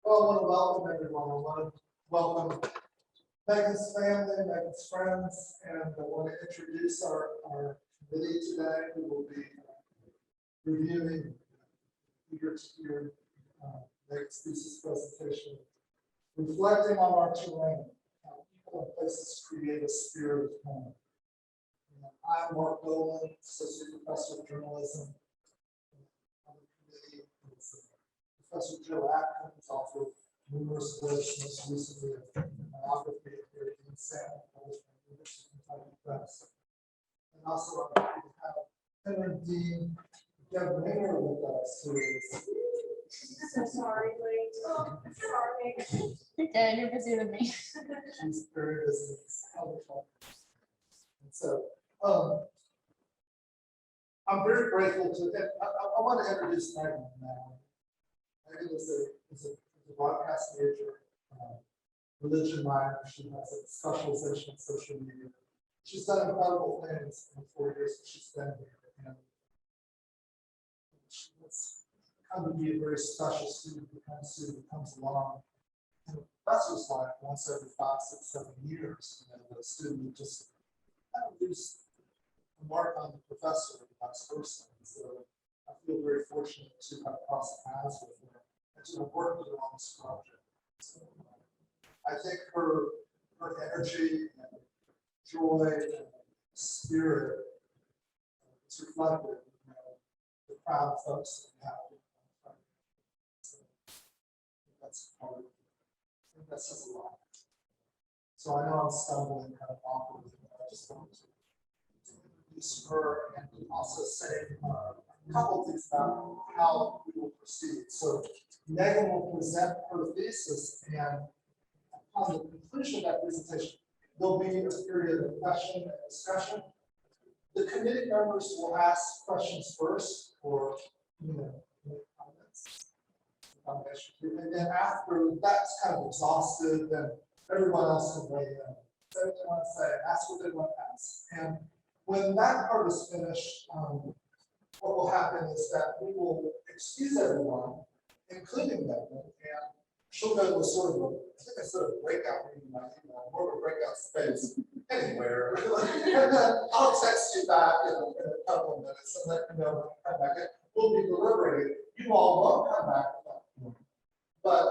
Well, I want to welcome everyone. I want to welcome Megan's family, Megan's friends, and I want to introduce our committee today who will be reviewing your Megan's thesis presentation, reflecting on our terrain, how people and places create a spirit of home. I'm Mark Dolan, Associate Professor of Journalism on the committee. Professor Joe Atkins, author of numerous books, most recently a biography of Gary Sam, published by the University of Kentucky Press. And also I'm happy to have Interim Dean Deb Mayer with us, who is. I'm sorry, late. Oh, sorry. Okay, you're busy with me. She's very busy. And so I'm very grateful to. I want to introduce Megan now. Megan is a broadcast major, religion minor. She has a specialization in social media. She's done incredible things in the 4 years that she's been here. And it's come to be a very special student who comes along in a professor's life once every 5, 6, 7 years. And the student just kind of leaves a mark on the professor and vice versa. So I feel very fortunate to have crossed paths with her and to have worked with her on this project. So, I think her energy and joy and spirit is reflected in the proud folks that we have. So, that's part of it. I think that says a lot. So I know I'm stumbling kind of awkwardly, but I just wanted to introduce her and also say a couple of things about how we will proceed. So Megan will present her thesis, and upon the conclusion of that presentation, there'll be a period of question and discussion. The committee members will ask questions first, or comments. And then after that's kind of exhausted, then everyone else can weigh in. So if they want to say, ask what they want to ask. And when that part is finished, what will happen is that we will excuse everyone, including Megan, and she'll go to a sort of a breakout meeting, more of a breakout space anywhere. And then I'll text you back in a couple of minutes and let you know when I come back in. We'll be deliberating. You all won't come back at that point. But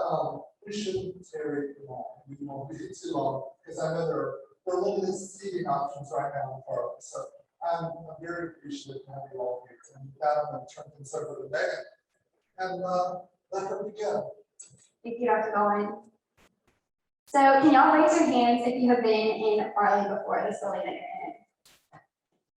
we shouldn't tarry too long. We won't be too long because I know there are limited seating options right now in the park. So I'm very appreciative to have you all here. And with that, I'm going to turn things over to Megan and let her begin. Thank you, Dr. Dolan. So can y'all raise your hands if you have been in Farley before, this building that you're in?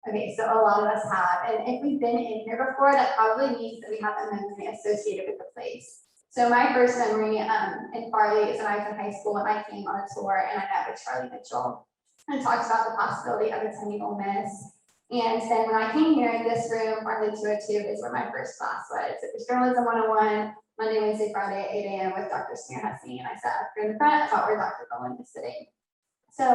Okay, so a lot of us have. And if we've been in here before, that probably means that we have a memory associated with the place. So my first memory in Farley is when I was in high school and I came on a tour and I met with Charlie Mitchell and talked about the possibility of attending Ole Miss. And then when I came here in this room, Farley 202 is where my first class was. It was Journalism 101, Monday, Wednesday, Friday at 8 a.m. with Dr. Smear Hussey, and I sat up here in the front, about where Dr. Dolan was sitting. So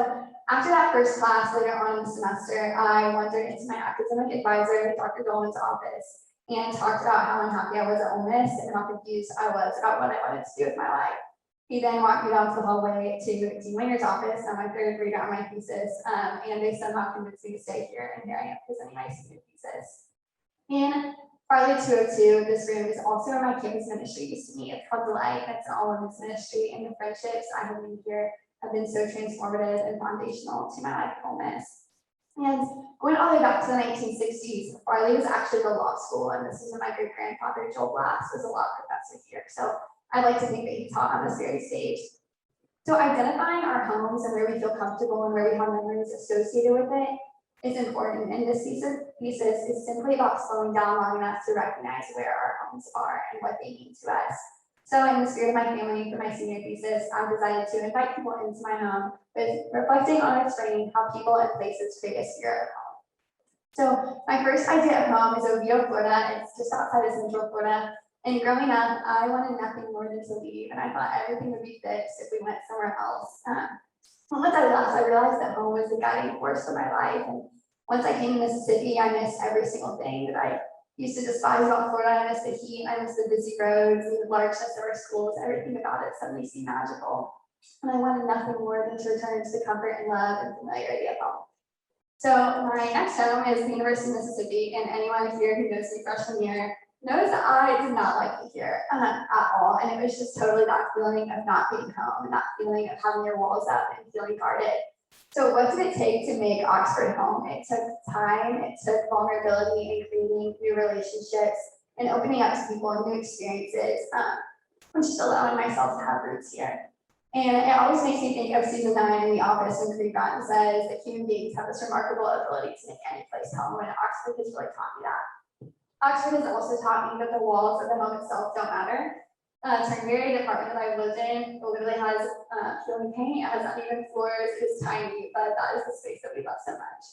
after that first class, later on in the semester, I wandered into my academic advisor, Dr. Dolan's office, and talked about how unhappy I was at Ole Miss and how confused I was about what I wanted to do with my life. He then walked me down to the hallway to Dean Winger's office on my third read on my thesis, and they somehow convinced me to stay here, and here I am presenting my senior thesis. In Farley 202, this room is also where my campus ministry used to meet. It's called Delight. It's an all-women's ministry, and the friendships I have made here have been so transformative and foundational to my life at Ole Miss. And going all the way back to the 1960s, Farley was actually the law school, and this is when my great-grandfather, Joel Glass, was a law professor here. So I like to think that he taught on this very stage. So identifying our homes and where we feel comfortable and where we have memories associated with it is important. And this thesis is simply about slowing down long enough to recognize where our homes are and what they mean to us. So in the spirit of my family, for my senior thesis, I've decided to invite people into my home with reflecting on and explaining how people and places create a spirit of home. So my first idea of home is Oviedo, Florida. It's just outside of Central Florida. And growing up, I wanted nothing more than to leave, and I thought everything would be fixed if we went somewhere else. Once I left, I realized that home was the guiding force of my life. And once I came to Mississippi, I missed every single thing that I Used to despise about Florida. I miss the heat, I miss the busy roads, and the largeness of our schools. Everything about it suddenly seemed magical. And I wanted nothing more than to return to the comfort and love and familiarity of home. So my next home is the University of Mississippi, and anyone here who knows me freshman year knows that I did not like it here at all. And it was just totally that feeling of not being home, and that feeling of having your walls up and feeling guarded. So what did it take to make Oxford home? It took time, it took vulnerability and creating new relationships and opening up to people and new experiences, and just allowing myself to have roots here. And it always makes me think of season 9 in The Office when Creed Bratton says that human beings have this remarkable ability to make any place home, and Oxford has really taught me that. Oxford has also taught me that the walls of the home itself don't matter. Turnberry, the apartment that I've lived in, literally has peeling paint, it has uneven floors, it's tiny, but that is the space that we love so much.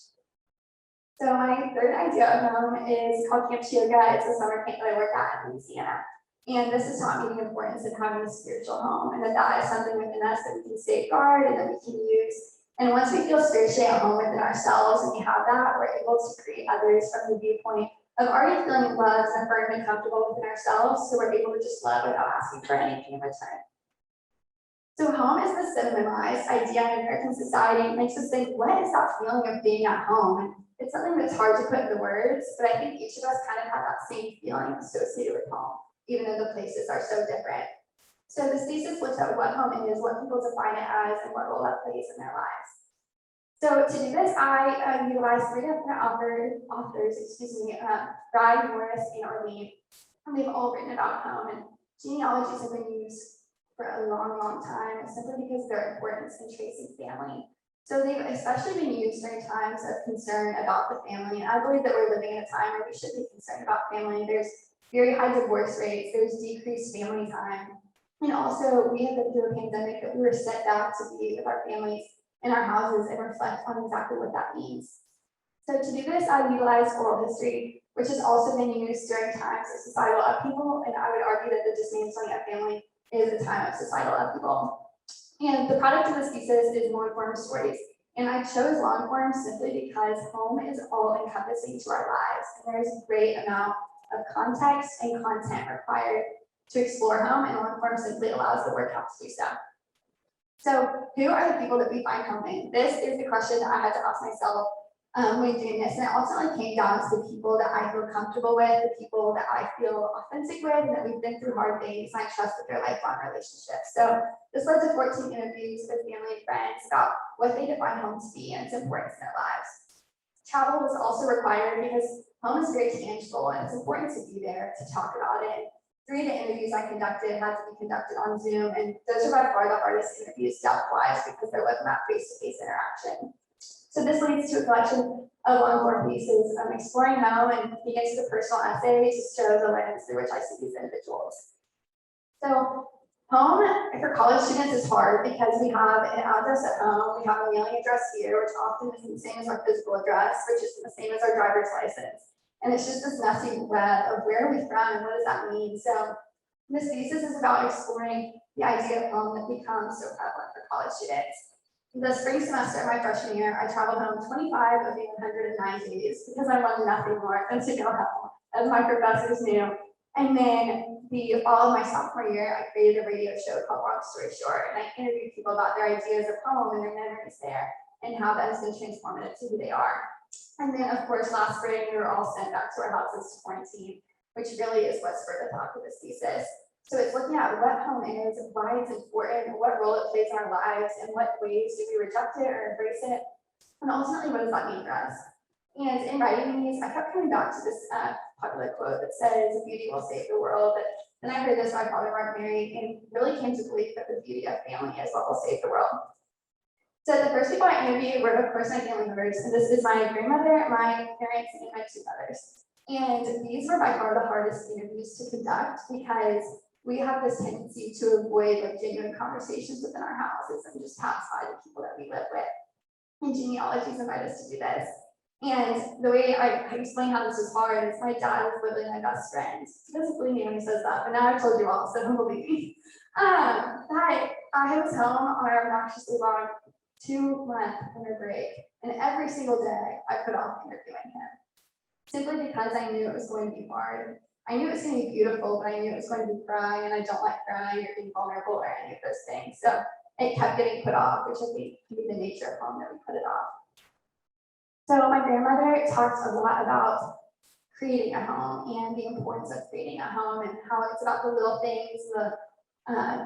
So my third idea of home is called Camp Yoga. It's a summer camp that I work at in Louisiana. And this has taught me the importance of having a spiritual home, and that is something within us that we can safeguard and that we can use. And once we feel spiritually at home within ourselves and we have that, we're able to create others from the viewpoint of already feeling loved and affirmed and comfortable within ourselves, so we're able to just love without asking for anything in return. So home is this minimized idea in American society. It makes us think, what is that feeling of being at home? And it's something that's hard to put into words, but I think each of us kind of have that same feeling associated with home, even though the places are so different. So this thesis looks at what home is, what people define it as, and what role that plays in their lives. So to do this, I utilized 3 different authors, Bride, Morris, and Arlene, and they've all written about home, and genealogies have been used for a long, long time, simply because of their importance in tracing family. So they've especially been used during times of concern about the family, and I believe that we're living in a time where we should be concerned about family. There's very high divorce rates, there's decreased family time, and also we have been through a pandemic that we were set back to be with our families in our houses and reflect on exactly what that means. So to do this, I utilized oral history, which has also been used during times of societal upheaval, and I would argue that the dismantling of family is a time of societal upheaval. And the product of this thesis is long form stories. And I chose long form simply because home is all encompassing to our lives, and there's a great amount of context and content required to explore home, and long form simply allows the workshop to do so. So who are the people that we find home in? This is the question that I had to ask myself when doing this, and it ultimately came down to the people that I feel comfortable with, the people that I feel authentic with, and that we've been through hard things, and I trust with their lifelong relationships. So this led to 14 interviews with family and friends about what they define home to be and its importance in their lives. Travel was also required because home is very tangible, and it's important to be there to talk about it. 3 of the interviews I conducted had to be conducted on Zoom, and those are by far the hardest interviews depth-wise because there wasn't that face-to-face interaction. So this leads to a collection of long-form pieces exploring home, and begins to the personal essay to show the lens through which I see these individuals. So home for college students is hard because we have an address at home, we have a mailing address here, which often isn't the same as our physical address, which is the same as our driver's license. And it's just this messy web of where are we from and what does that mean? So this thesis is about exploring the idea of home that becomes so prevalent for college students. The spring semester of my freshman year, I traveled home 25 of the 109 days because I wanted nothing more than to go home, as my professors knew. And then the fall of my sophomore year, I created a radio show called Long Story Short, and I interviewed people about their ideas of home and their memories there, and how that has been transformative to who they are. And then, of course, last spring, we were all sent back to our houses to quarantine, which really is what spurred the thought of this thesis. So it's looking at what home is, why it's important, what role it plays in our lives, and what ways do we reject it or embrace it, and ultimately, what does that mean for us? And in writing these, I kept coming back to this popular quote that says, "Beauty will save the world." But then I heard this, my father weren't married, and really came to believe that the beauty of family is what will save the world. So the first people I interviewed were, of course, my family members, and this is my grandmother, my parents, and my 2 brothers. And these were by far the hardest interviews to conduct because we have this tendency to avoid like genuine conversations within our houses and just pass by the people that we live with. And genealogies invite us to do this. And the way I explain how this is hard is my dad is literally my best friend. He doesn't believe me when he says that, but now I've told you all, so don't believe me. But I was home on our obnoxiously long 2-month winter break, and every single day I put off interviewing him. simply because I knew it was going to be hard. I knew it was going to be beautiful, but I knew it was going to be crying, and I don't like crying or being vulnerable or any of those things. So it kept getting put off, which I think can be the nature of home, that we put it off. So my grandmother talked a lot about creating a home and the importance of creating a home, and how it's about the little things, the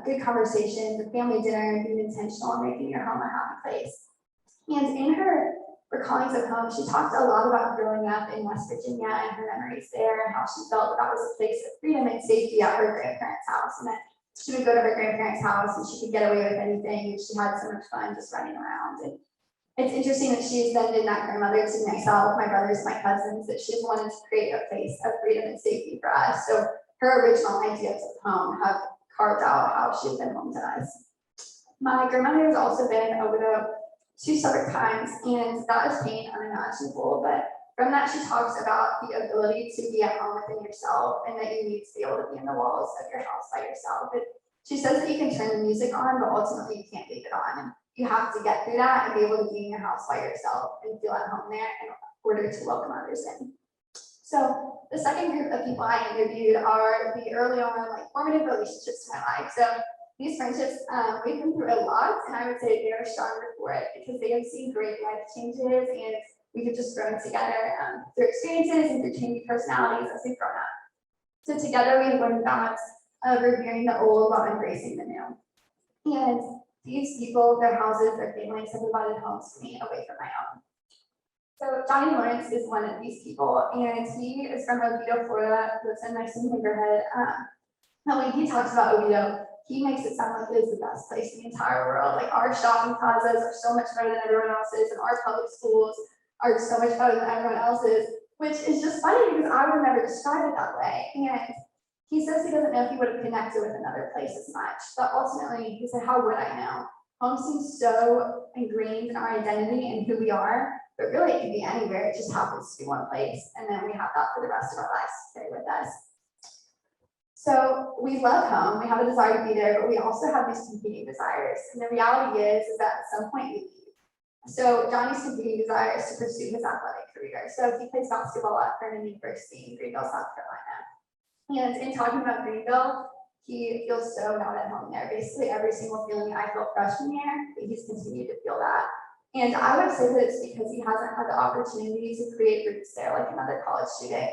good conversations, the family dinner, and being intentional in making your home a happy place. And in her recallings of home, she talked a lot about growing up in West Virginia and her memories there, and how she felt that was a place of freedom and safety at her grandparents' house, and that she would go to her grandparents' house and she could get away with anything, and she had so much fun just running around. And it's interesting that she's then been that grandmother to myself, my brothers, my cousins, that she's wanted to create a place of freedom and safety for us. So her original ideas of home have carved out how she's been home to us. My grandmother has also been a widow 2 separate times, and that is pain unimaginable. But from that, she talks about the ability to be at home within yourself, and that you need to be able to be in the walls of your house by yourself. And she says that you can turn the music on, but ultimately you can't leave it on. And you have to get through that and be able to be in your house by yourself and feel at home there in order to welcome others in. So the second group of people I interviewed are the early on, like, formative relationships in my life. So these friendships, we've been through a lot, and I would say they are stronger for it because they have seen great life changes, and we have just grown together through experiences and through changing personalities as we've grown up. So together we have learned about revering the old while embracing the new. And these people, their houses, their families have provided homes for me away from my own. So Johnny Lawrence is one of these people, and he is from Oviedo, Florida, lives in my same neighborhood. And when he talks about Oviedo, he makes it sound like it is the best place in the entire world. Like, our shopping plazas are so much better than everyone else's, and our public schools are so much better than everyone else's, which is just funny because I would never describe it that way. And he says he doesn't know if he would have connected with another place as much, but ultimately he said, how would I know? Home seems so ingrained in our identity and who we are, but really it can be anywhere. It just happens to be one place, and then we have that for the rest of our lives to carry with us. So we love home, we have a desire to be there, but we also have these competing desires. And the reality is that at some point we leave. So Johnny's competing desire is to pursue his athletic career. So he plays basketball at Vernon University in Greenville, South Carolina. And in talking about Greenville, he feels so not at home there. Basically every single feeling I felt freshman year, he's continued to feel that. And I would say that it's because he hasn't had the opportunity to create roots there like another college student.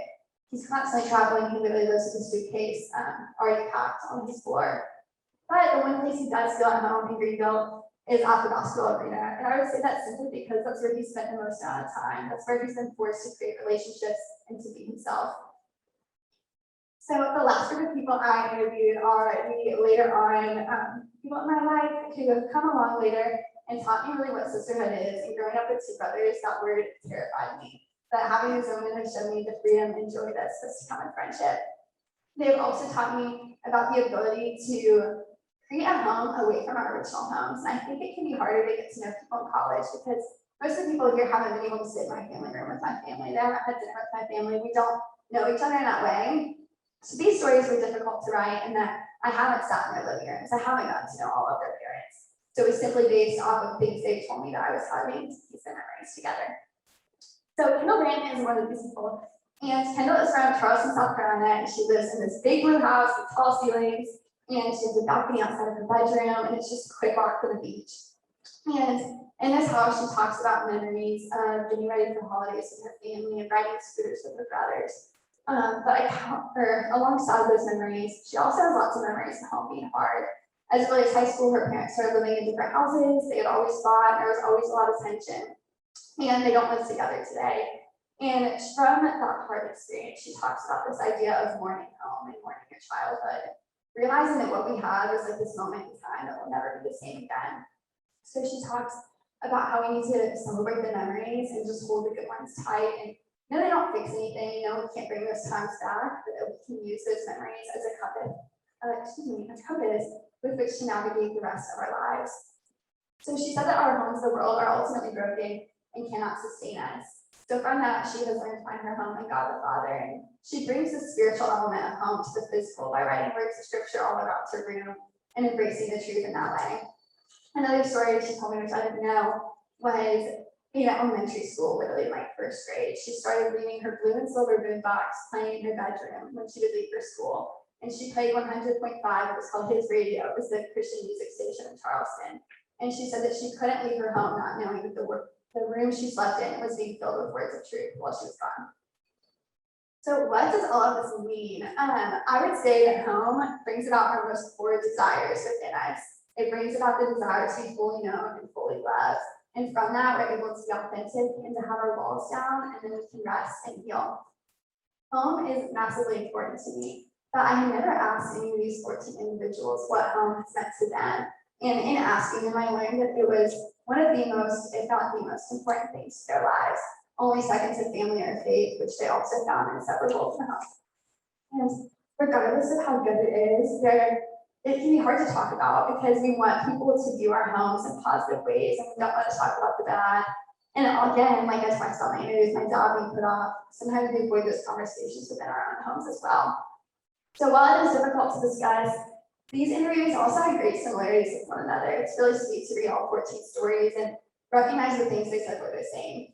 He's constantly traveling. He literally lives with a suitcase already packed on his floor. But the one place he does feel at home in Greenville is at the basketball arena. And I would say that simply because that's where he spent the most amount of time. That's where he's been forced to create relationships and to be himself. So the last group of people I interviewed are the later on people in my life who have come along later and taught me really what sisterhood is. And growing up with 2 brothers, that word terrified me. But having a woman has shown me the freedom and joy that's supposed to come in friendship. They've also taught me about the ability to create a home away from our original homes. And I think it can be harder to get to know people in college because most of the people here haven't been able to sit in my family room with my family. They haven't had dinner with my family. We don't know each other in that way. So these stories were difficult to write, and that I haven't sat in their living rooms. I haven't gotten to know all of their parents. So it was simply based off of things they told me that I was having to piece their memories together. So Kendall Grant is one of these people, and Kendall is from Charleston, South Carolina, and she lives in this big blue house with tall ceilings, and she has a balcony outside of her bedroom, and it's just a quick walk to the beach. And in this house, she talks about memories of getting ready for holidays with her family and riding scooters with her brothers. But I count her alongside those memories. She also has lots of memories of home being hard. As early as high school, her parents started living in different houses. They had always fought. There was always a lot of tension. And they don't live together today. And from that hard experience, she talks about this idea of mourning home and mourning your childhood, realizing that what we have is like this moment in time that will never be the same again. So she talks about how we need to celebrate the memories and just hold the good ones tight. And they don't fix anything, we can't bring those times back, but that we can use those memories as a compass with which to navigate the rest of our lives. So she said that our homes of the world are ultimately broken and cannot sustain us. So from that, she has learned to find her home in God the Father, and she brings the spiritual element of home to the physical by writing words of scripture all around her room and embracing the truth in that way. Another story she told me, which I didn't know, was in elementary school, literally in like first grade. She started reading her blue and silver boombox, playing in her bedroom when she would leave for school. And she played 100.5, it was called His Radio, it was the Christian music station in Charleston. And she said that she couldn't leave her home not knowing that the room she slept in was being filled with words of truth while she was gone. So what does all of this mean? I would say that home brings about our most core desires within us. It brings about the desire to be fully known and fully loved. And from that, we're able to be authentic and to have our walls down, and then we can rest and heal. Home is massively important to me, but I have never asked any of these 14 individuals what home has meant to them. And in asking them, I learned that it was one of the most, if not the most important things to their lives, only second to family or faith, which they also found inseparable from home. And regardless of how good it is, it can be hard to talk about because we want people to view our homes in positive ways and we don't want to talk about the bad. And again, like I talked about my interviews, my job being put off, sometimes we avoid those conversations within our own homes as well. So while it is difficult to discuss, these interviews also have great similarities with one another. It's really sweet to read all 14 stories and recognize the things they said were the same.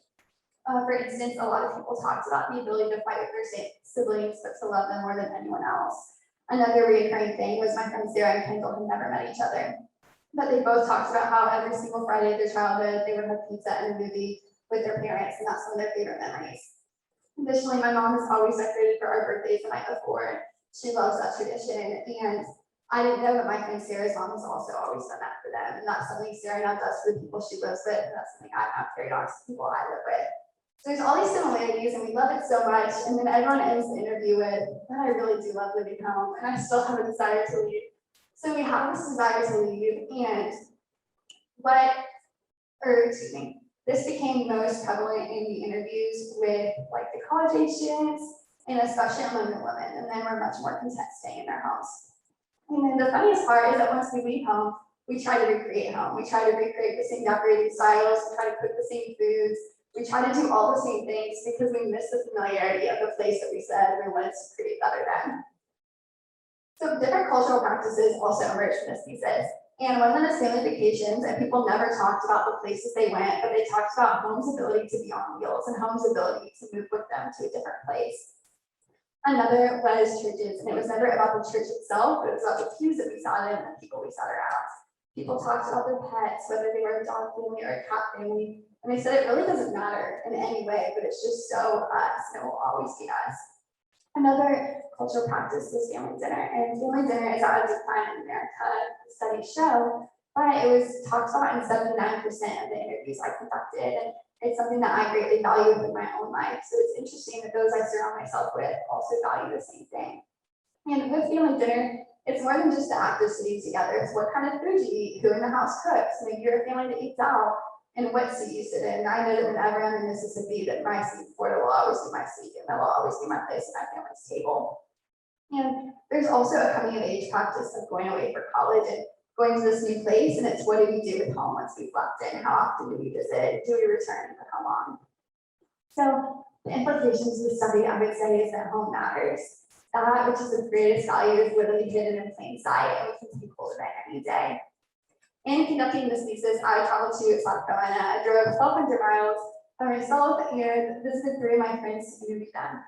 For instance, a lot of people talked about the ability to fight with their siblings, but to love them more than anyone else. Another recurring thing was my friends Sarah and Campbell had never met each other, but they both talked about how every single Friday of their childhood, they would have pizza and a movie with their parents, and that's one of their favorite memories. Additionally, my mom has always decorated for our birthdays the night before. She loves that tradition, and I didn't know that my friend Sarah's mom has also always done that for them, and that's something Sarah now does for the people she lives with, and that's something I've now carried on to people I live with. So there's all these similarities and we love it so much. And then everyone ends the interview with, but I really do love living home and I still have a desire to leave. So we have this desire to leave, and this became most prevalent in the interviews with like the college age students and especially among the women. And then we're much more content staying in their homes. And then the funniest part is that once we leave home, we try to recreate home. We try to recreate the same decorating styles, we try to cook the same foods. We try to do all the same things because we miss the familiarity of the place that we said we wanted to create better than. So different cultural practices also emerged from this thesis. And one of them is family vacations, and people never talked about the places they went, but they talked about home's ability to be on wheels and home's ability to move with them to a different place. Another was churches, and it was never about the church itself, but it was about the pews that we sat in and the people we sat around. People talked about their pets, whether they were a dog family or a cat family, and they said it really doesn't matter in any way, but it's just so us, and it will always be us. Another cultural practice was family dinner, and family dinner is out of decline in America, studies show, but it was talked about in 79% of the interviews I conducted, and it's something that I greatly value in my own life. So it's interesting that those I surround myself with also value the same thing. And with family dinner, it's more than just the act of sitting together. It's what kind of food you eat, who in the house cooks. Maybe you're a family that eats out, and what seat you sit in. I know that whenever I'm in Mississippi, that my seat in Florida will always be my seat, and that will always be my place at my family's table. And there's also a coming of age practice of going away for college and going to this new place, and it's what do we do with home once we've left it, and how often do we visit, do we return, for how long? So the implications of the study, I would say, is that home matters. That which is the greatest value is literally hidden in plain sight, and we can take hold of it any day. In conducting this thesis, I traveled to South Carolina. I drove 1,200 miles by myself and visited 3 of my friends to interview them.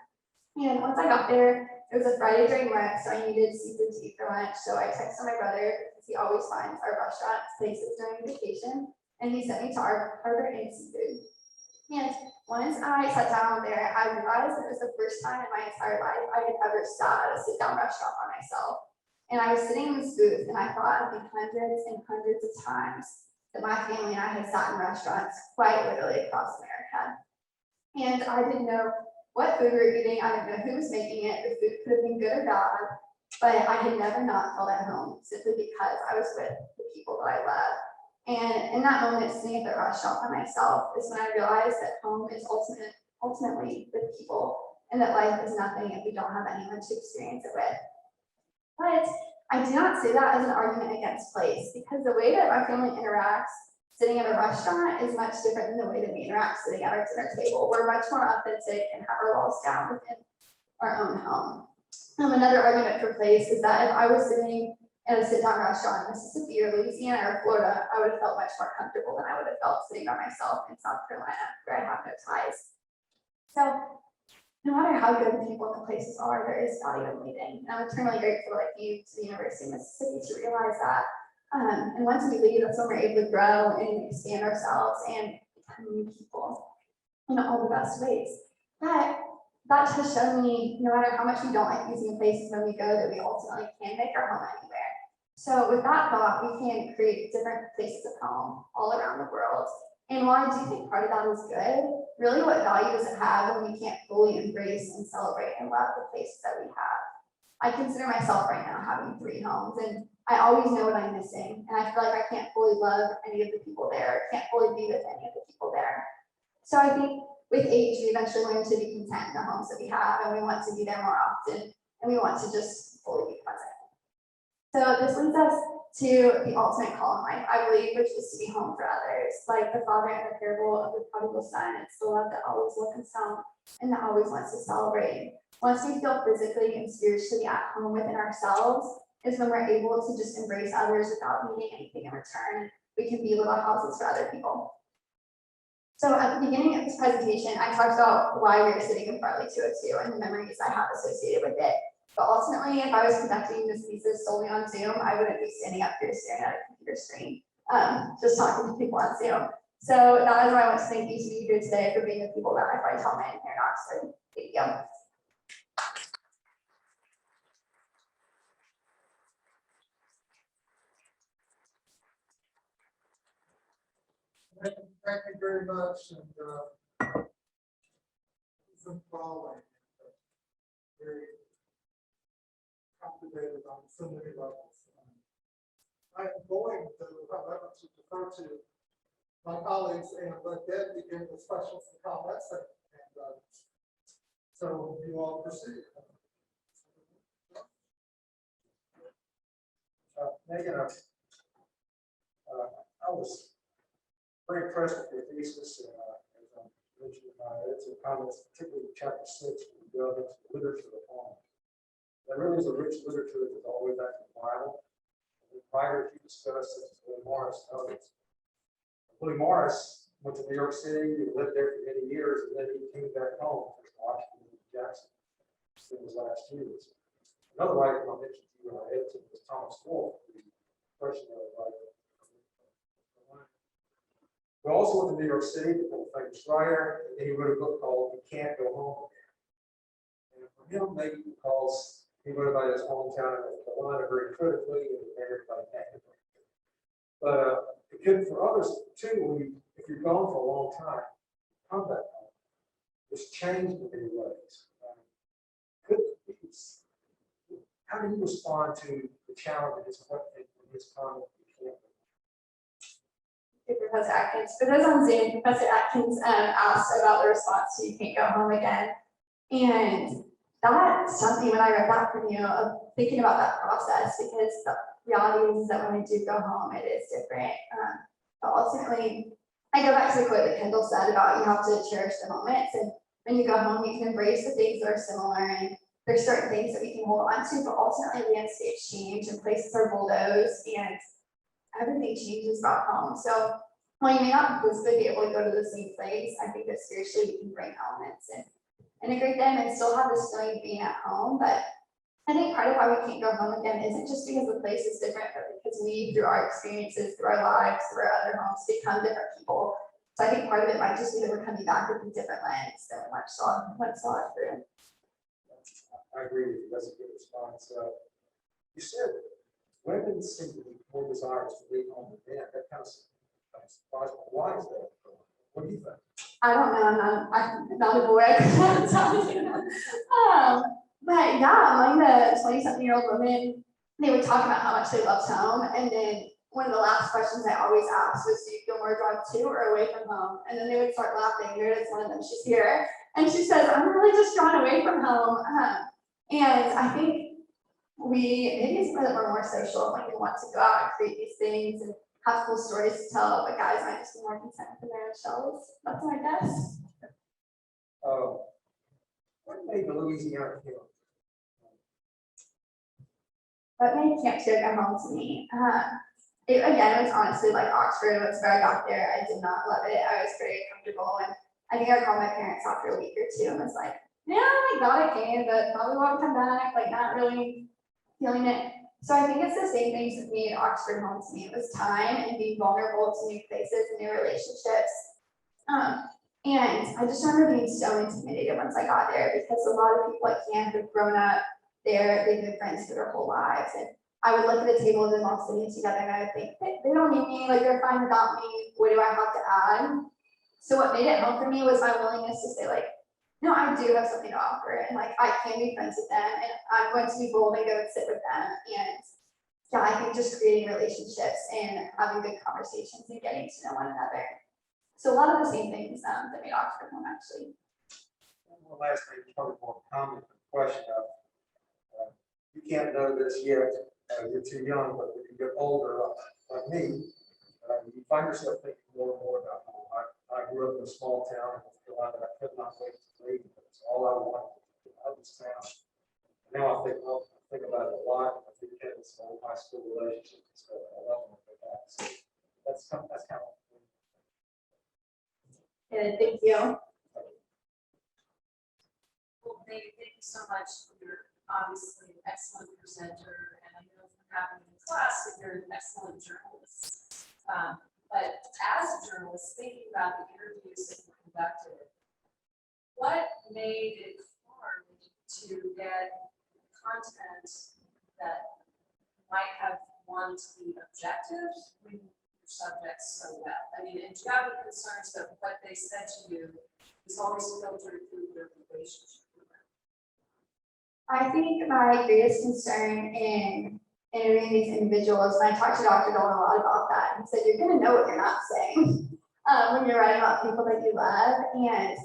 And once I got there, it was a Friday during lunch, so I needed seafood to eat for lunch. So I texted my brother, because he always finds our restaurant places during vacation, and he sent me to our Harbor Inn Seafood. And once I sat down there, I realized that it was the first time in my entire life I had ever sat at a sit-down restaurant by myself. And I was sitting in this booth, and I thought of the hundreds and hundreds of times that my family and I had sat in restaurants quite literally across America. And I didn't know what food we were eating. I didn't know who was making it. The food could have been good or bad, but I had never not felt at home simply because I was with the people that I love. And in that moment, sitting at the restaurant by myself is when I realized that home is ultimately with people, and that life is nothing if we don't have anyone to experience it with. But I do not say that as an argument against place, because the way that my family interacts sitting at a restaurant is much different than the way that we interact sitting at our dinner table. We're much more authentic and have our walls down within our own home. Another argument for place is that if I was sitting at a sit-down restaurant in Mississippi or Louisiana or Florida, I would have felt much more comfortable than I would have felt sitting by myself in South Carolina, where I have no ties. So no matter how good the people in the places are, there is value in leaving. And I'm eternally grateful like you to the University of Mississippi to realize that. And once we leave, that's when we're able to grow and expand ourselves and become new people in all the best ways. But that has shown me, no matter how much we don't like these new places when we go, that we ultimately can make our home anywhere. So with that thought, we can create different places of home all around the world. And while I do think part of that is good, really what value does it have when we can't fully embrace and celebrate and love the places that we have? I consider myself right now having 3 homes, and I always know what I'm missing. And I feel like I can't fully love any of the people there, can't fully be with any of the people there. So I think with age, we eventually learn to be content in the homes that we have, and we want to be there more often, and we want to just fully be present. So this leads us to the ultimate call in life, I believe, which is to be home for others. Like the father in the parable of the prodigal son, it's the love that always welcomes home and that always wants to celebrate. Once we feel physically and spiritually at home within ourselves, is when we're able to just embrace others without needing anything in return. We can be little houses for other people. So at the beginning of this presentation, I talked about why we were sitting in Farley 202 and the memories I have associated with it. But ultimately, if I was conducting this thesis solely on Zoom, I wouldn't be standing up here staring at a computer screen, just talking to people on Zoom. So that is why I want to thank each of you here today for being the people that I find helmet here in Oxford. Thank you. Thank you very much, and some following, very complicated on so many levels. I am going to, however, to defer to my colleagues and let them begin with questions and comments, and so you all proceed. Megan, I was very impressed with your thesis, as I mentioned in my edited comments, particularly chapter 6, when you delve into the literature of poems. There really is a rich literature that goes all the way back to the Bible. The writers you discussed, such as Willie Morris and others. Willie Morris went to New York City, he lived there for many years, and then he came back home to Washington, Jackson. In his last years. Another writer I mentioned to you in our editing was Thomas Wolfe, the Russian writer. We also went to New York City, the famous writer, and he wrote a book called You Can't Go Home Again. And for him, maybe because he wrote about his hometown of North Carolina very critically and everybody negatively. But it could for others too, if you're gone for a long time, come back home. It's changed in many ways. How do you respond to the challenge of this comment? Professor Atkins. For those on Zoom, Professor Atkins asked about the response to You Can't Go Home Again. And that stumped me when I read that from you, of thinking about that process, because the reality is that when I do go home, it is different. But ultimately, I go back to the quote that Kendall said about you have to cherish the moments. And when you go home, you can embrace the things that are similar, and there's certain things that we can hold on to, but ultimately landscapes change and places are bulldozed and everything changes about home. So while you may not physically be able to go to the same place, I think that spiritually we can bring elements and integrate them and still have this feeling of being at home. But I think part of why we can't go home again isn't just because the place is different, but because we, through our experiences, through our lives, through our other homes, become different people. So I think part of it might just be that we're coming back with a different lens than we once saw it through. I agree with you. That's a good response. You said women seem to be more desirous to leave home than men. That kind of surprised me. Why is that? What do you think? I don't know. I'm not a boy. I can't tell you. But yeah, among the 20-something-year-old women, they would talk about how much they loved home, and then one of the last questions I always asked was, do you feel more drawn to or away from home? And then they would start laughing. There is one of them. She's here, and she says, I'm really just drawn away from home. And I think maybe it's that we're more social, like we want to go out and create these things and have cool stories to tell, but guys might just be more content in their own shells. That's my guess. What made the Louisiana kill? what made Camp come home to me? Again, it was honestly like Oxford, once I got there, I did not love it. I was very comfortable, and I think I called my parents after a week or two and was like, yeah, I got it, came, but probably won't come back, like not really feeling it. So I think it's the same things that made Oxford home to me. It was time and being vulnerable to new places and new relationships. And I just remember being so intimidated once I got there, because a lot of people at camp have grown up there, they've been friends for their whole lives. And I would look at the table of them all sitting together and I would think, they don't need me, like they're fine without me, what do I have to add? So what made it home for me was my willingness to say like, no, I do have something to offer, and like I can be friends with them, and I'm going to be bold and go and sit with them. And yeah, I think just creating relationships and having good conversations and getting to know one another. So a lot of the same things that made Oxford home actually. One last thing, probably more common question of, you can't know this yet, you're too young, but when you get older, like me, you find yourself thinking more and more about home. I grew up in a small town in North Carolina that I could not wait to leave. It's all I wanted to get out of this town. And now I think about it a lot. I think it's an old high school relationship. So I love them with that. So that's kind of. Good, thank you. Well, thank you so much. You're obviously an excellent presenter, and I know from having in class that you're an excellent journalist. But as a journalist, thinking about the interviews that you conducted, what made it hard to get content that might have wanted to be objective when your subjects so well? I mean, and do you have any concerns that what they said to you is always filtered through your relationship with them? I think my greatest concern in interviewing these individuals, and I talked to Dr. Dolan a lot about that, and he said, you're going to know what you're not saying when you're writing about people that you love. And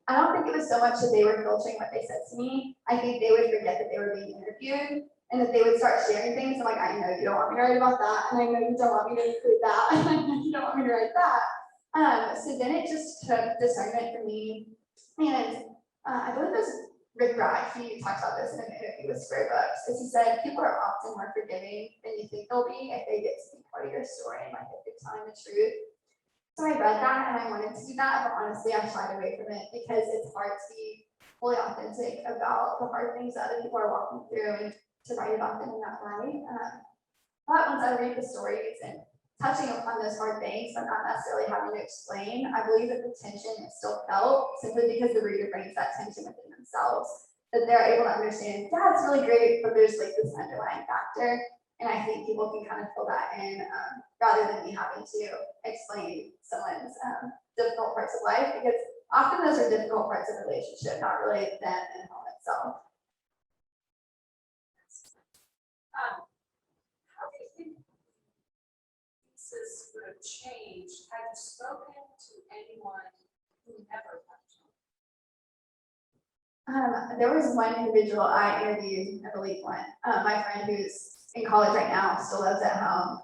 I don't think it was so much that they were filtering what they said to me. I think they would forget that they were being interviewed, and that they would start sharing things. I'm like, I know you don't want me to write about that, and I know you don't want me to include that, and I know you don't want me to write that. So then it just took discernment for me. And I believe it was Rick Bragg, he talks about this in an interview with Square Books, as he said, people are often more forgiving than you think they'll be if they get to be part of your story and like if they're telling the truth. So I read that and I wanted to do that, but honestly I shied away from it because it's hard to be fully authentic about the hard things that other people are walking through and to write about them in that light. But once I read the stories and touching upon those hard things, but not necessarily having to explain, I believe that the tension is still felt simply because the reader brings that tension within themselves, that they're able to understand, yeah, it's really great, but there's like this underlying factor. And I think people can kind of fill that in rather than me having to explain someone's difficult parts of life, because often those are difficult parts of a relationship, not really them and home itself. How do you think Thesis would have changed? Have you spoken to anyone who never left home? There was one individual I interviewed, I believe one, my friend who's in college right now, still lives at home.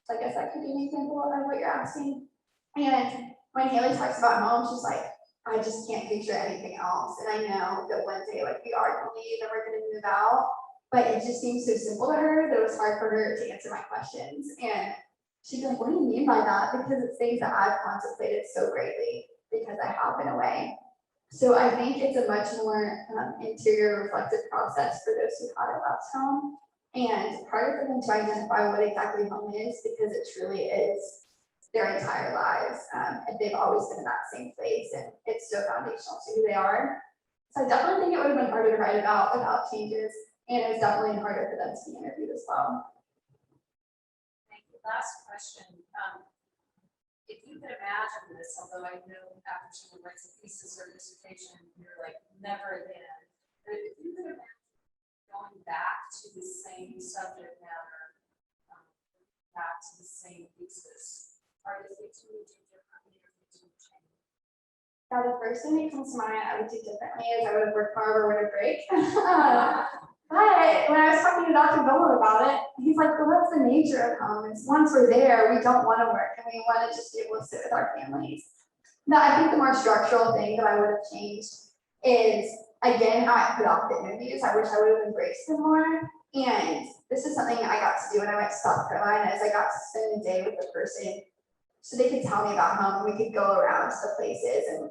So I guess that could be an example of what you're asking. And when Haley talks about home, she's like, I just can't picture anything else. And I know that one day, like, we are going to leave and we're going to move out, but it just seems so simple to her that it was hard for her to answer my questions. And she'd be like, what do you mean by that? Because it's things that I've contemplated so greatly because I have been away. So I think it's a much more interior reflective process for those who haven't left home, and harder for them to identify what exactly home is, because it truly is their entire lives. And they've always been in that same place, and it's so foundational to who they are. So I definitely think it would have been harder to write about without changes, and it was definitely harder for them to be interviewed as well. Thank you. Last question. If you could imagine this, although I know after someone writes a thesis or dissertation, you're like, never again. But if you could imagine going back to the same subject matter, back to the same thesis, are there things you would do differently or things you would change? Now, the first thing that comes to mind I would do differently is I would have worked harder with a break. But when I was talking to Dr. Dolan about it, he's like, well, that's the nature of home. It's once we're there, we don't want to work and we want to just be able to sit with our families. Now, I think the more structural thing that I would have changed is, again, how I put off the interviews. I wish I would have embraced them more. And this is something I got to do when I went to South Carolina, is I got to spend a day with the person so they could tell me about home. We could go around to the places and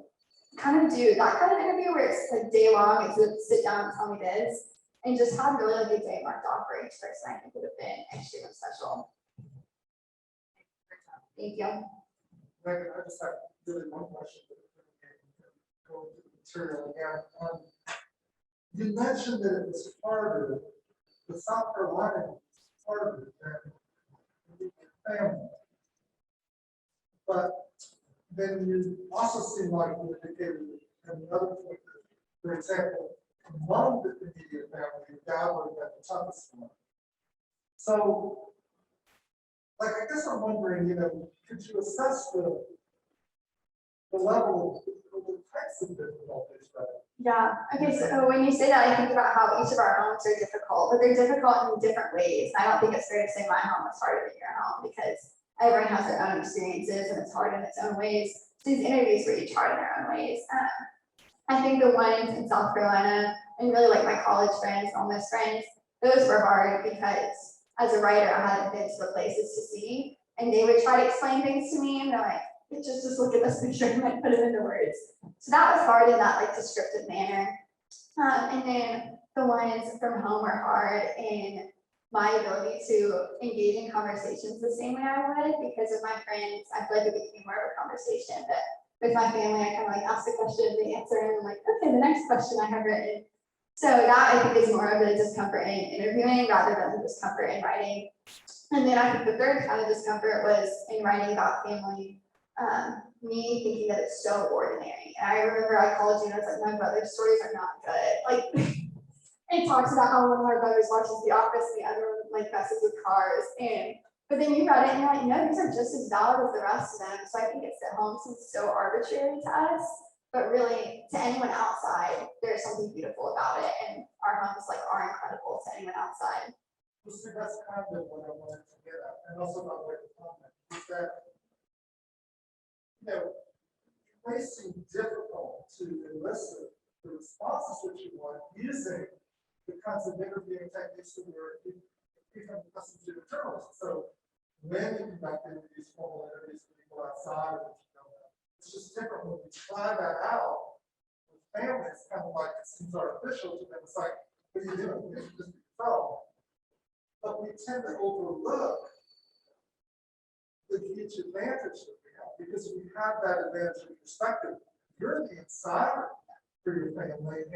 kind of do that kind of interview where it's like day long, it's a sit down and tell me this, and just have really like a day marked off for each person. I think would have been extremely special. Thank you. Megan, I just have really one question. Go to the material again. You mentioned that it was harder, the South Carolina was harder than the family. But then you also seem like you indicated in the other point, for example, among the immediate family, God would have been the toughest one. So, like, I guess I'm wondering, could you assess the level of the types of difficulties that? Yeah, okay, so when you say that, I think about how each of our homes are difficult, but they're difficult in different ways. I don't think it's fair to say my home is harder than your home, because everyone has their own experiences and it's hard in its own ways. So these interviews were each hard in their own ways. I think the ones in South Carolina and really like my college friends, almost friends, those were hard because as a writer, I hadn't been to the places to see, and they would try to explain things to me, and they're like, just look at this picture and like put it into words. So that was hard in that like descriptive manner. And then the ones from home were hard in my ability to engage in conversations the same way I would, because with my friends, I feel like it became more of a conversation, but with my family, I kind of like ask a question, they answer, and I'm like, okay, the next question I have written. So that I think is more of a discomfort in interviewing rather than the discomfort in writing. And then I think the third kind of discomfort was in writing about family, me thinking that it's so ordinary. And I remember I called you and I was like, my brother's stories are not good. Like, it talks about how one of my brothers watches The Office and the other one like messes with cars. But then you read it and you're like, no, these are just as valid as the rest of them. So I think it's that home seems so arbitrary to us, but really to anyone outside, there's something beautiful about it. And our homes like are incredible to anyone outside. Well, see, that's kind of what I wanted to get at, and also about the comment, is that, it may seem difficult to elicit the responses that you want using the kinds of interviewing techniques that we're become accustomed to in journalism. So when you conduct these formal interviews with people outside of what you know, it's just different when we try that out with family. It's kind of like it seems artificial to them. It's like, what are you doing? You should just be yourself. But we tend to overlook the huge advantage that we have because we have that advantage of perspective. You're the insider for your family,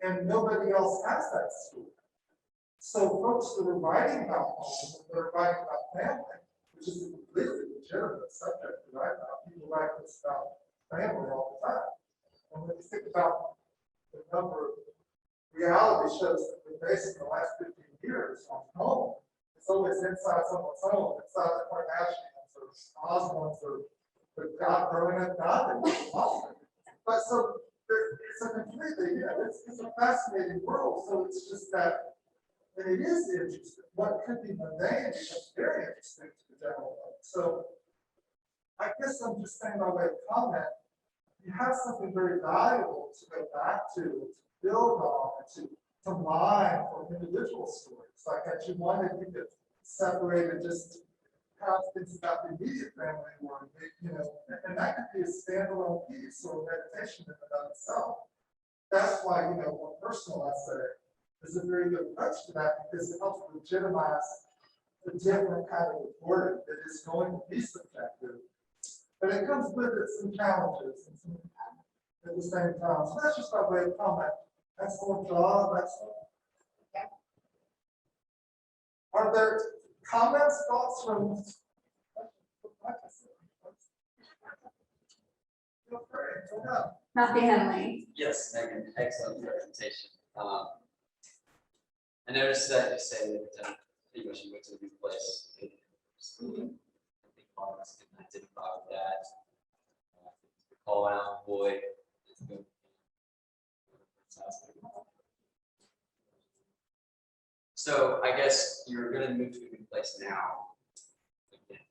and nobody else has that story. So folks that are writing about home, that are writing about family, which is a completely legitimate subject to write about. People write this about family all the time. And when you think about the number of reality shows that we're based in the last 15 years on home, it's always inside someone's home, inside the Kardashians or Osmonds or the God growing up God. But so it's a completely, it's a fascinating world. So it's just that, and it is interesting. What could be mundane becomes very interesting to the general public. So I guess I'm just saying by way of comment, you have something very valuable to go back to build on, to mine for individual stories. Like that you wanted, you could separate and just have things about the immediate family or, and that could be a standalone piece or meditation in and of itself. That's why, one personal essay is a very good approach to that because it helps legitimize the different kind of reporting that is going to be subjective. But it comes with it some challenges and some at the same time. So that's just my way of comment. Excellent job, excellent. Yeah. Are there comments, thoughts from? Feel free, go ahead. Matthew Henley. Yes, Megan, excellent presentation. I noticed that you said that pretty much you went to a new place. I think all of us can identify with that. Call out, boy. It's good. So I guess you're going to move to a new place now. Again.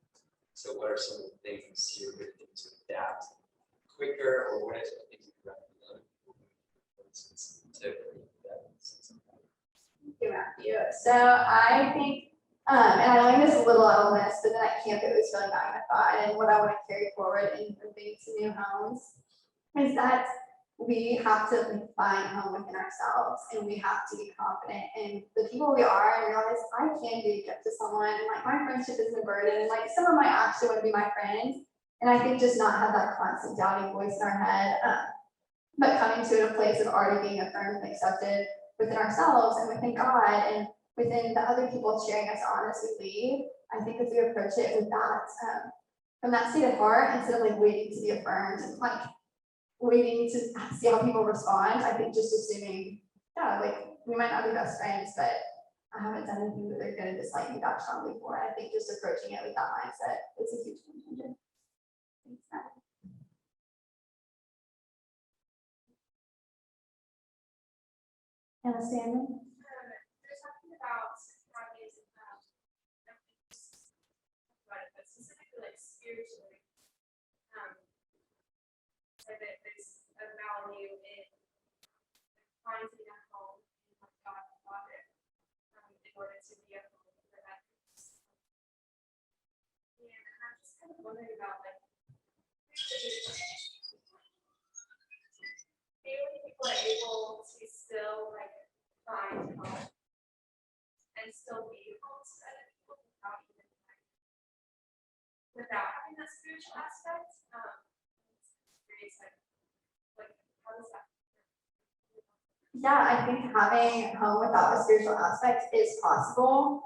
So what are some of the things you're going to do to adapt quicker, or what are some things you recommend? For instance, to you, Matthew. So I think, and I learned this a little at Ole Miss, but then at camp it was really magnified. And what I want to carry forward in moving to new homes is that we have to find home within ourselves, and we have to be confident in the people we are and realize I can be a gift to someone, and like my friendship isn't a burden, and like someone might actually want to be my friend. And I think just not have that constant doubting voice in our head, but coming to a place of already being affirmed and accepted within ourselves and within God and within the other people cheering us on as we lead. I think if we approach it with that, from that state of heart, instead of like waiting to be affirmed and like waiting to see how people respond, I think just assuming, yeah, like we might not be best friends, but I haven't done anything that they're gonna dislike me that strongly for. I think just approaching it with that mindset is a huge game changer. Thanks, Matt. Anna Stanley? You're talking about how it is, but specifically like spiritually, so that there's a value in finding a home in like God the Father, in order to be a home for others. And I'm just kind of wondering about like, maybe people are able to still like find home and still be home to other people without even without having that spiritual aspect. Curious, like how does that? Yeah, I think having home without a spiritual aspect is possible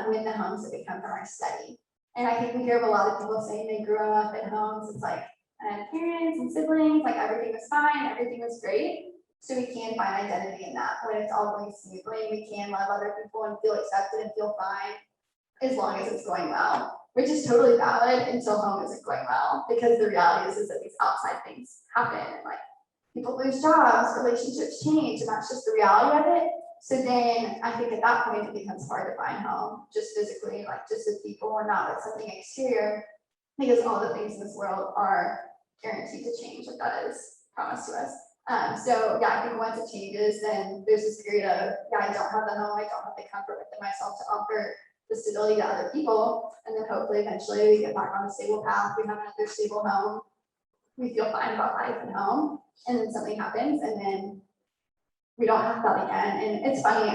when the homes that we come from are steady. And I think we hear of a lot of people saying they grew up in homes, it's like parents and siblings, like everything was fine, everything was great. So we can find identity in that when it's all going smoothly. We can love other people and feel accepted and feel fine as long as it's going well, which is totally valid until home isn't going well, because the reality is that these outside things happen and like people lose jobs, relationships change, and that's just the reality of it. So then I think at that point it becomes hard to find home, just physically, like just with people and not with something exterior, because all the things in this world are guaranteed to change, like that is promised to us. So yeah, I think once it changes, then there's this period of, yeah, I don't have the home, I don't have the comfort within myself to offer the stability to other people. And then hopefully eventually we get back on a stable path, we have another stable home, we feel fine about life and home, and then something happens and then we don't have that again. And it's funny,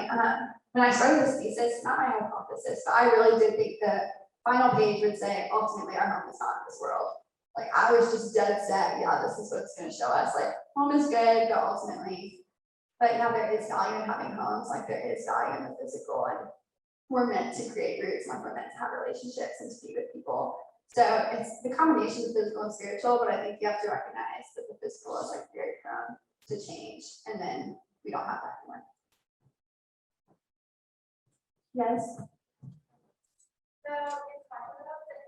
when I started this thesis, not my hypothesis, but I really did think the final page would say, ultimately our home is not in this world. Like I was just dead set, yeah, this is what it's gonna show us. Like home is good, but ultimately, but yeah, there is value in having homes, like there is value in the physical, and we're meant to create roots, like we're meant to have relationships and to be with people. So it's the combination of physical and spiritual, but I think you have to recognize that the physical is like very prone to change, and then we don't have that anymore. Yes. So it's talking about the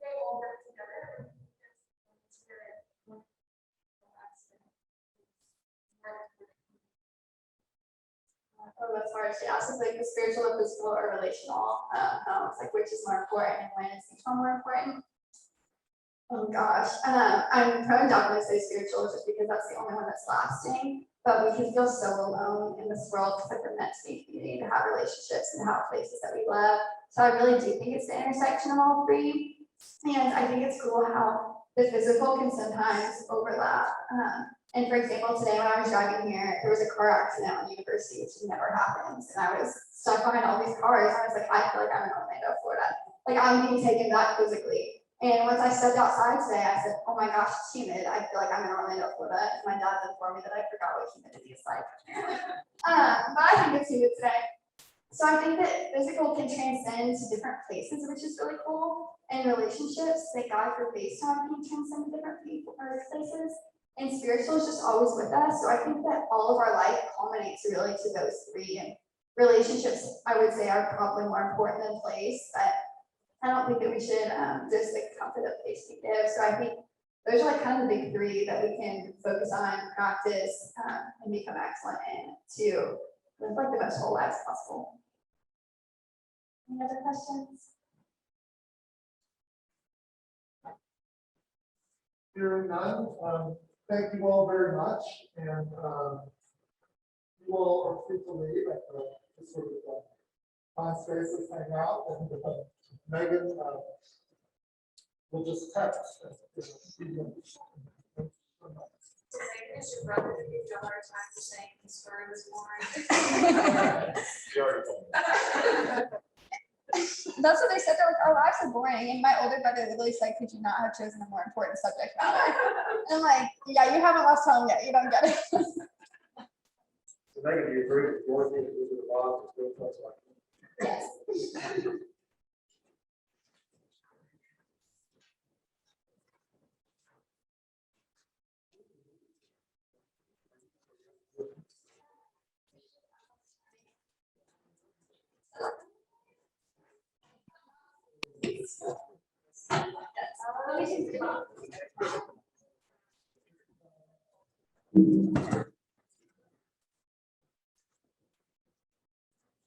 they all work together. Oh, that's hard. She asked us like the spiritual, the physical, or relational homes, like which is more important and when is each one more important? Oh gosh, I'm probably not gonna say spiritual just because that's the only one that's lasting, but we can feel so alone in this world because like we're meant to be community, to have relationships and have places that we love. So I really do think it's the intersection of all three. And I think it's cool how the physical can sometimes overlap. And for example, today when I was driving here, there was a car accident on University, which never happens. And I was stuck behind all these cars. I was like, I feel like I'm in Orlando, Florida. Like I'm being taken back physically. And once I stepped outside today, I said, oh my gosh, it's humid. I feel like I'm in Orlando, Florida. And my dad informed me that I forgot what humidity is like. But I think it's humid today. So I think that physical can transcend to different places, which is really cool. And relationships, thank God for FaceTime, can transcend to different people or places. And spiritual is just always with us. So I think that all of our life culminates really to those three. And relationships, I would say, are probably more important than place, but I don't think that we should just like comfort of place we give. So I think those are like kind of the big three that we can focus on, practice, and become excellent in to live like the most whole lives possible. Any other questions? Hearing none, thank you all very much, and you all are free to leave at the sort of find spaces, hang out, and Megan will just text. So Megan is your brother that gives you a hard time for saying his story was boring. That's what they said. They're like, our lives are boring. And my older brother literally said, could you not have chosen a more important subject matter? And I'm like, yeah, you haven't lost home yet. You don't get it. So Megan, do you agree with your thing, with the bond, it's real close like? Yes. Let me see.